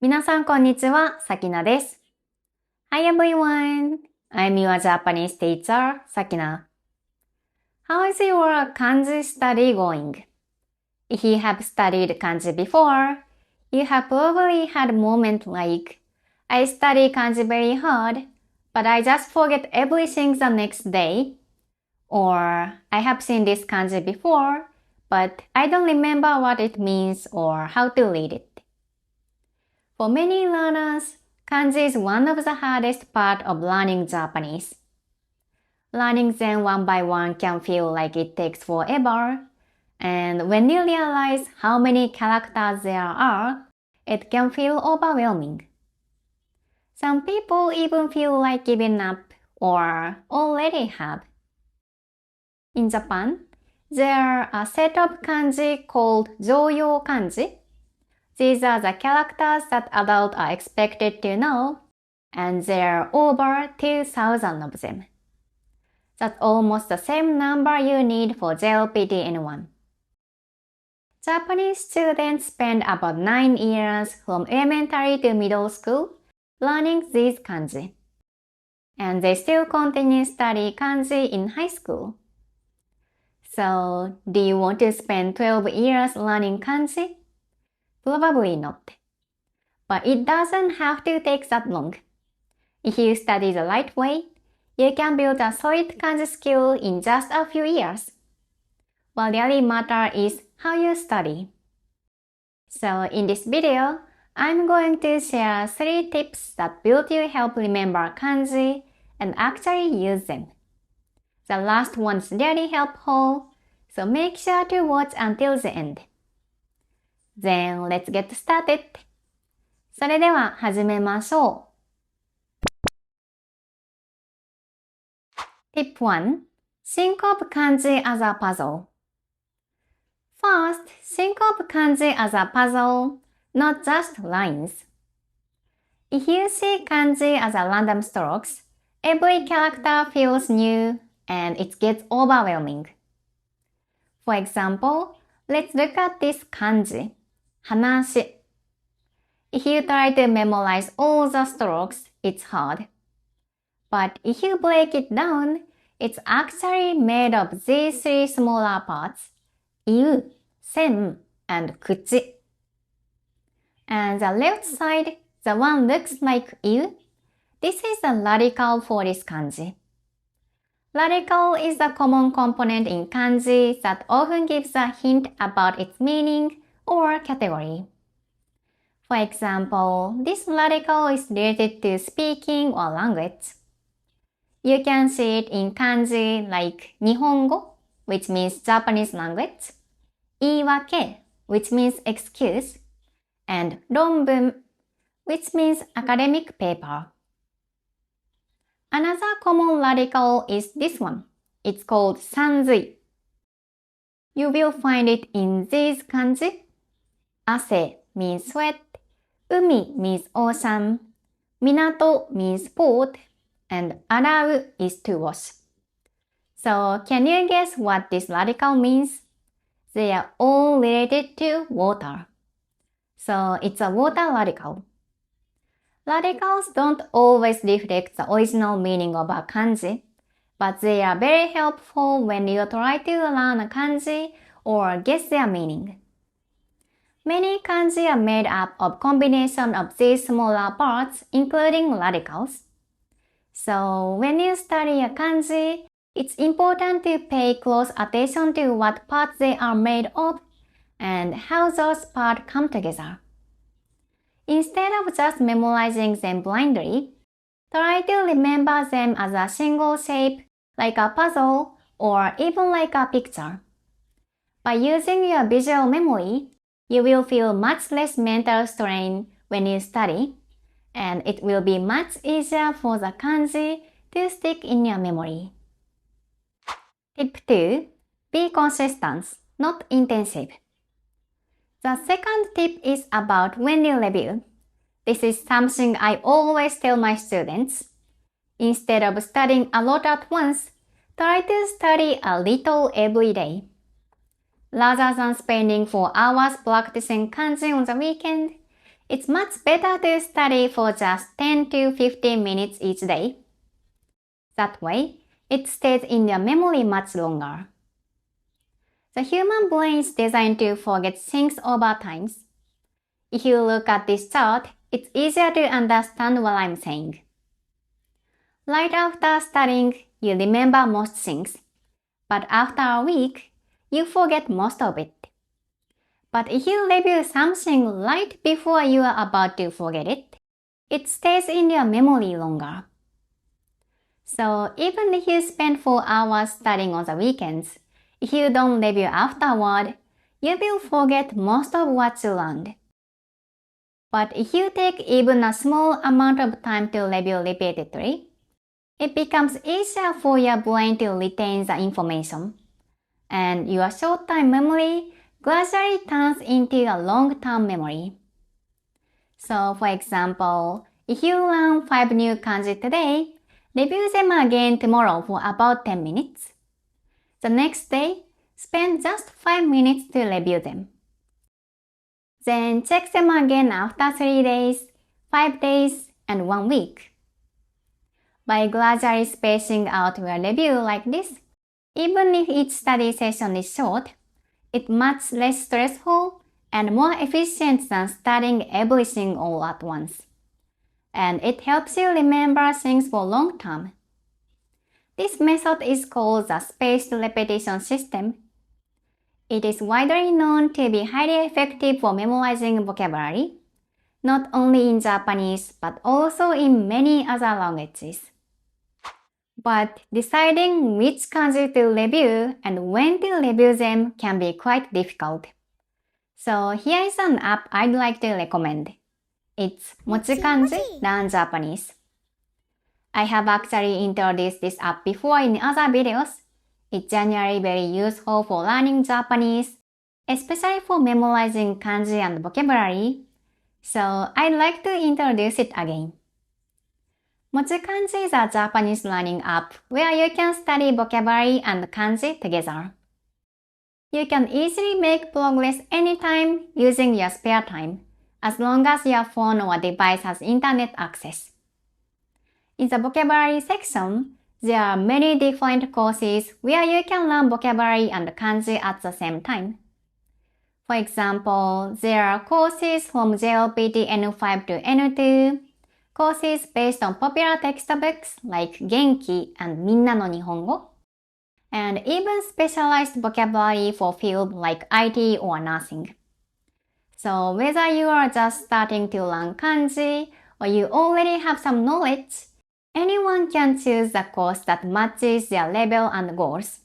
皆さんこんにちは、さきなです。Hi everyone, I'm your Japanese teacher, Sakina. How is your kanji study going? If you have studied kanji before, you have probably had a moment like, I study kanji very hard, but I just forget everything the next day. Or, I have seen this kanji before, but I don't remember what it means or how to read it. For many learners, kanji is one of the hardest parts of learning Japanese. Learning them one by one can feel like it takes forever, and when you realize how many characters there are, it can feel overwhelming. Some people even feel like giving up or already have. In Japan, there are a set of kanji called 𝙎𝙏𝙋𝙎. These are the characters that adults are expected to know, and there are over 2,000 of them. That's almost the same number you need for JLPT-N1. Japanese students spend about 9 years from elementary to middle school learning these kanji. And they still continue study kanji in high school. So, do you want to spend 12 years learning kanji? Probably not. But it doesn't have to take that long. If you study the right way, you can build a solid kanji skill in just a few years. What really matters is how you study. So in this video, I'm going to share 3 tips that will help remember kanji and actually use them. The last one's really helpful, so make sure to watch until the end. Then let's get started. それでは始めましょう。Tip 1. Think of kanji as a puzzle. First, think of kanji as a puzzle, not just lines. If you see kanji as a random strokes, every character feels new and it gets overwhelming. For example, let's look at this kanji. 話. If you try to memorize all the strokes, it's hard. But if you break it down, it's actually made of these 3 smaller parts, 言う, 線, and 口. And the left side, the one looks like 言う, this is the radical for this kanji. Radical is the common component in kanji that often gives a hint about its meaning or category. For example, this radical is related to speaking or language. You can see it in kanji like 日本語, which means Japanese language, 言い訳, which means excuse, and 論文, which means academic paper. Another common radical is this one. It's called さんずい. You will find it in these kanji. 汗 means sweat, 海 means ocean, 港 means port, and 洗う is to wash. So, can you guess what this radical means? They are all related to water. So, it's a water radical. Radicals don't always reflect the original meaning of a kanji, but they are very helpful when you try to learn a kanji or guess their meaning. Many kanji are made up of combination of these smaller parts, including radicals. So, when you study a kanji, it's important to pay close attention to what parts they are made of and how those parts come together. Instead of just memorizing them blindly, try to remember them as a single shape, like a puzzle or even like a picture. By using your visual memory, you will feel much less mental strain when you study, and it will be much easier for the kanji to stick in your memory. Tip 2. Be consistent, not intensive. The second tip is about when you review. This is something I always tell my students. Instead of studying a lot at once, try to study a little every day. Rather than spending 4 hours practicing kanji on the weekend, it's much better to study for just 10 to 15 minutes each day. That way, it stays in your memory much longer. The human brain is designed to forget things over time. If you look at this chart, it's easier to understand what I'm saying. Right after studying, you remember most things, but after a week, you forget most of it. But if you review something right before you are about to forget it, it stays in your memory longer. So even if you spend 4 hours studying on the weekends, if you don't review afterward, you will forget most of what you learned. But if you take even a small amount of time to review repeatedly, it becomes easier for your brain to retain the information, and your short-term memory gradually turns into a long-term memory. So for example, if you learn 5 new kanji today, review them again tomorrow for about 10 minutes. The next day, spend just 5 minutes to review them. Then check them again after 3 days, 5 days, and 1 week. By gradually spacing out your review like this, even if each study session is short, it's much less stressful and more efficient than studying everything all at once. And it helps you remember things for long term. This method is called the spaced repetition system. It is widely known to be highly effective for memorizing vocabulary, not only in Japanese but also in many other languages. But deciding which kanji to review and when to review them can be quite difficult. So here is an app I'd like to recommend. It's MochiKanji Learn Japanese. I have actually introduced this app before in other videos. It's generally very useful for learning Japanese, especially for memorizing kanji and vocabulary. So I'd like to introduce it again. MochiKanji is a Japanese learning app where you can study vocabulary and kanji together. You can easily make progress anytime using your spare time, as long as your phone or device has internet access. In the vocabulary section, there are many different courses where you can learn vocabulary and kanji at the same time. For example, there are courses from JLPT N5 to N2, courses based on popular textbooks like Genki and Minna no Nihongo, and even specialized vocabulary for fields like IT or nursing. So whether you are just starting to learn kanji or you already have some knowledge, anyone can choose the course that matches their level and goals.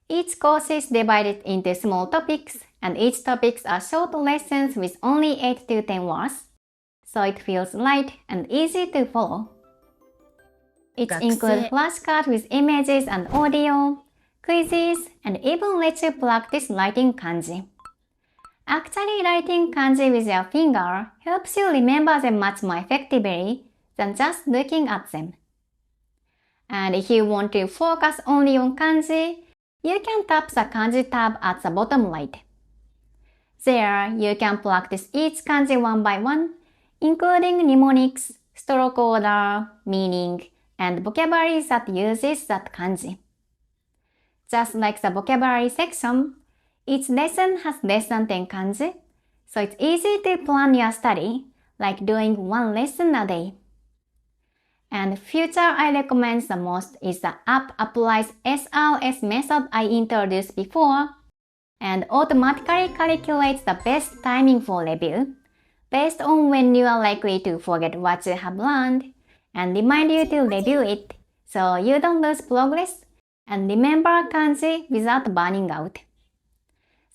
Each course is divided into small topics, and each topics are short lessons with only 8 to 10 words, so it feels light and easy to follow. It includes flashcards with images and audio, quizzes, and even lets you practice writing kanji. Actually, writing kanji with your finger helps you remember them much more effectively than just looking at them. And if you want to focus only on kanji, you can tap the kanji tab at the bottom right. There, you can practice each kanji one by one, including mnemonics, stroke order, meaning, and vocabulary that uses that kanji. Just like the vocabulary section, each lesson has less than 10 kanji, so it's easy to plan your study, like doing 1 lesson a day. And feature I recommend the most is the app applies SRS method I introduced before, and automatically calculates the best timing for review, based on when you are likely to forget what you have learned, and remind you to review it so you don't lose progress and remember kanji without burning out.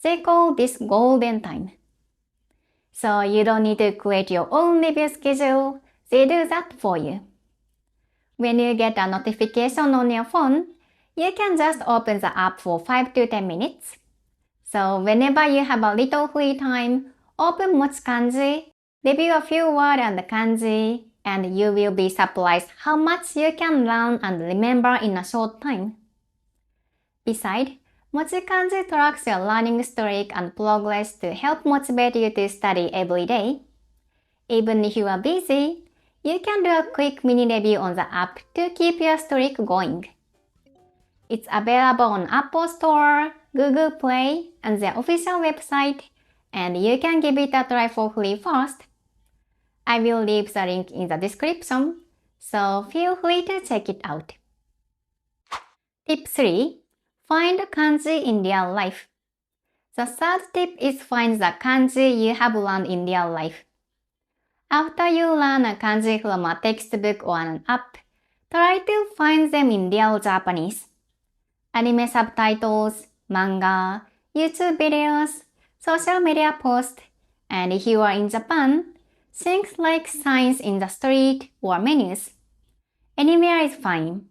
They call this golden time. So you don't need to create your own review schedule, they do that for you. When you get a notification on your phone, you can just open the app for 5 to 10 minutes. So whenever you have a little free time, open MochiKanji, review a few words and kanji, and you will be surprised how much you can learn and remember in a short time. Besides, MochiKanji tracks your learning streak and progress to help motivate you to study every day. Even if you are busy, you can do a quick mini review on the app to keep your streak going. It's available on Apple Store, Google Play, and the official website, and you can give it a try for free first. I will leave the link in the description, so feel free to check it out. Tip 3. Find kanji in real life. The third tip is find the kanji you have learned in real life. After you learn a kanji from a textbook or an app, try to find them in real Japanese. Anime subtitles, manga, YouTube videos, social media posts, and if you are in Japan, things like signs in the street or menus. Anywhere is fine.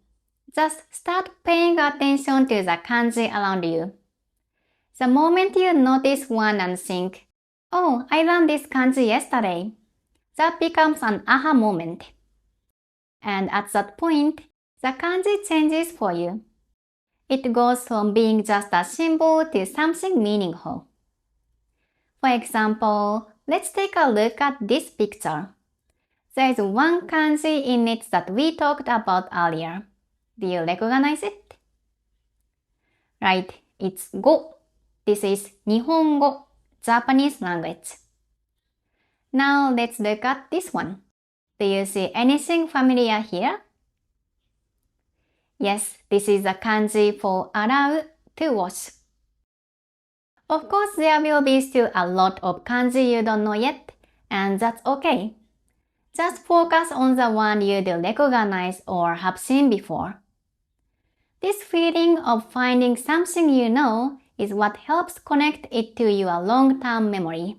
Just start paying attention to the kanji around you. The moment you notice one and think, "Oh, I learned this kanji yesterday," that becomes an aha moment. And at that point, the kanji changes for you. It goes from being just a symbol to something meaningful. For example, let's take a look at this picture. There is one kanji in it that we talked about earlier. Do you recognize it? Right, it's go. This is Nihongo, Japanese language. Now let's look at this one. Do you see anything familiar here? Yes, this is a kanji for arau, to wash. Of course, there will be still a lot of kanji you don't know yet, and that's okay. Just focus on the one you do recognize or have seen before. This feeling of finding something you know is what helps connect it to your long-term memory.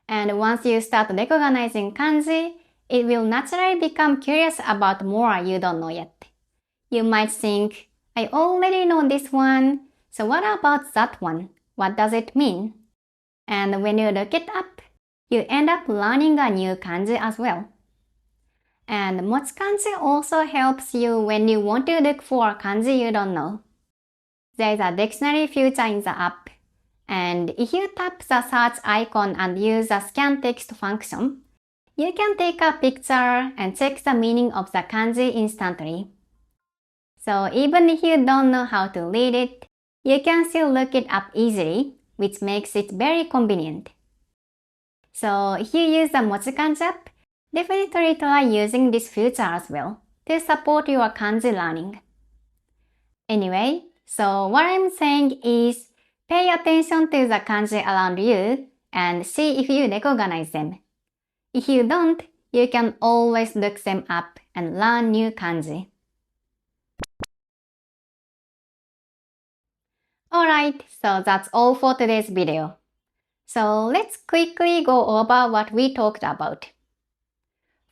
And once you start recognizing kanji, it will naturally become curious about more you don't know yet. You might think, "I already know this one, so what about that one? What does it mean?" And when you look it up, you end up learning a new kanji as well. And MochiKanji also helps you when you want to look for a kanji you don't know. There is a dictionary feature in the app, and if you tap the search icon and use the scan text function, you can take a picture and check the meaning of the kanji instantly. So even if you don't know how to read it, you can still look it up easily, which makes it very convenient. So if you use the MochiKanji app, definitely try using this feature as well to support your kanji learning. Anyway, so what I'm saying is pay attention to the kanji around you and see if you recognize them. If you don't, you can always look them up and learn new kanji. Alright, so that's all for today's video. So let's quickly go over what we talked about.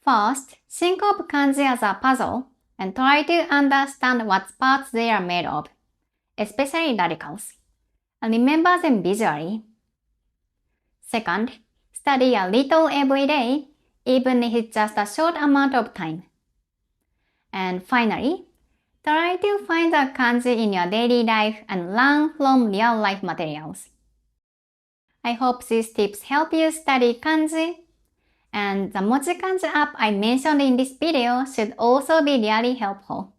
First, think of kanji as a puzzle and try to understand what parts they are made of, especially radicals, and remember them visually. Second, study a little every day, even if it's just a short amount of time. And finally, try to find the kanji in your daily life and learn from real-life materials. I hope these tips help you study kanji, and the MochiKanji app I mentioned in this video should also be really helpful.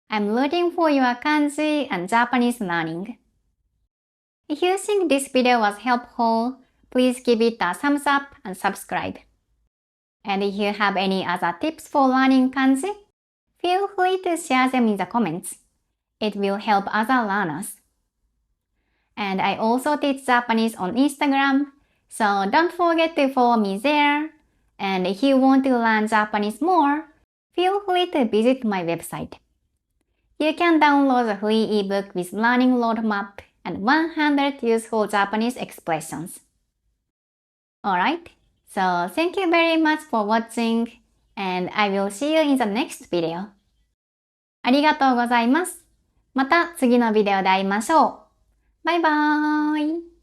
I'm rooting for your kanji and Japanese learning. If you think this video was helpful, please give it a thumbs up and subscribe. And if you have any other tips for learning kanji, feel free to share them in the comments. It will help other learners. And I also teach Japanese on Instagram, so don't forget to follow me there. And if you want to learn Japanese more, feel free to visit my website. You can download the free ebook with learning roadmap and 100 useful Japanese expressions. Alright, so thank you very much for watching, and I will see you in the next video. ありがとうございます。また次のビデオで会いましょう。バイバーイ。